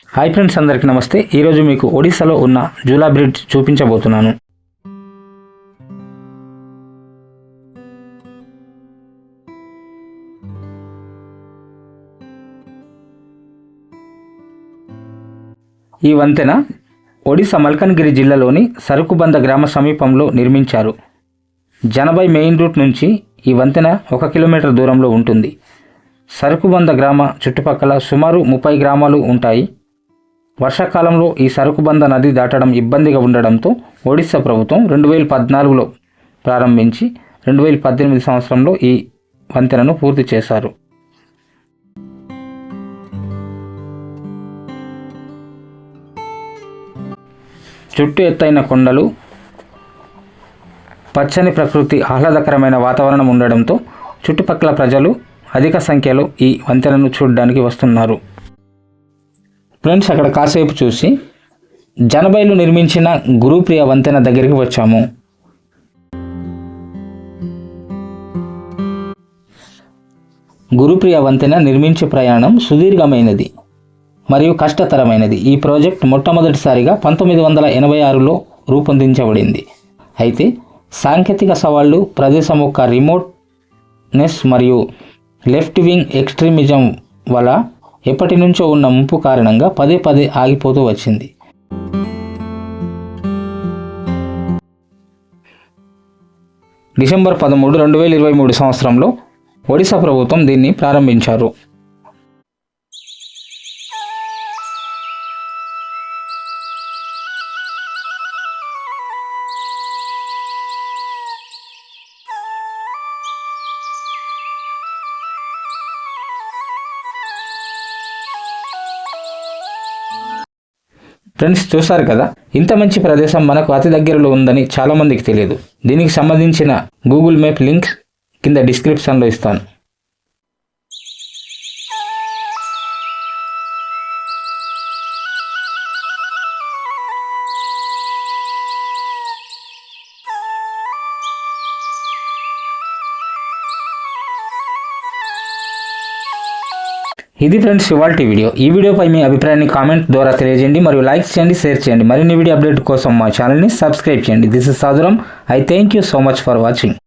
Hi friends, అందరికీ నమస్తే. ఈరోజు మీకు ఒడిశాలో ఉన్న జూలా బ్రిడ్జ్ చూపించబోతున్నాను. ఈ వంతెన ఒడిశా మల్కన్గిరి జిల్లాలోని సరుకుబంద గ్రామ సమీపంలో నిర్మించారు. జనబై మెయిన్ రూట్ నుంచి ఈ వంతెన 1 కిలోమీటర్ దూరంలో ఉంటుంది. సరుకుబంద గ్రామ చుట్టుపక్కల సుమారు 30 గ్రామాలు ఉంటాయి. వర్షాకాలంలో ఈ సరుకుబంద నది దాటడం ఇబ్బందిగా ఉండడంతో ఒడిశా ప్రభుత్వం 2014లో ప్రారంభించి 2018 సంవత్సరంలో ఈ వంతెనను పూర్తి చేశారు. చుట్టూ ఎత్తైన కొండలు, పచ్చని ప్రకృతి, ఆహ్లాదకరమైన వాతావరణం ఉండడంతో చుట్టుపక్కల ప్రజలు అధిక సంఖ్యలో ఈ వంతెనను చూడడానికి వస్తున్నారు. ఫ్రెండ్స్, అక్కడ కాసేపు చూసి జనబైలో నిర్మించిన గురుప్రియ వంతెన దగ్గరికి వచ్చాము. గురుప్రియ వంతెన నిర్మించే ప్రయాణం సుదీర్ఘమైనది మరియు కష్టతరమైనది. ఈ ప్రాజెక్ట్ మొట్టమొదటిసారిగా 1986లో రూపొందించబడింది. అయితే సాంకేతిక సవాళ్లు, ప్రదేశం యొక్క రిమోట్నెస్ మరియు లెఫ్ట్ వింగ్ ఎక్స్ట్రీమిజం వల్ల ఎప్పటి నుంచో ఉన్న ముంపు కారణంగా పదే ఆగిపోతూ వచ్చింది. డిసెంబర్ 13, 2023 సంవత్సరంలో ఒడిశా ప్రభుత్వం దీన్ని ప్రారంభించారు. ఫ్రెండ్స్, చూసారు కదా, ఇంత మంచి ప్రదేశం మనకు అతి దగ్గరలో ఉందని చాలామందికి తెలియదు. దీనికి సంబంధించిన గూగుల్ మ్యాప్ లింక్ కింద డిస్క్రిప్షన్లో ఇస్తాను. ఇది ఫ్రెండ్స్ ఇవాల్టి వీడియో. ఈ వీడియోపై మీ అభిప్రాయాన్ని కామెంట్ ద్వారా తెలియజేయండి మరియు లైక్ చేయండి, షేర్ చేయండి. మరిన్ని వీడియో అప్డేట్ కోసం మా ఛానల్ని సబ్స్క్రైబ్ చేయండి. దిస్ ఇస్ సాధురం. I thank you so much for watching.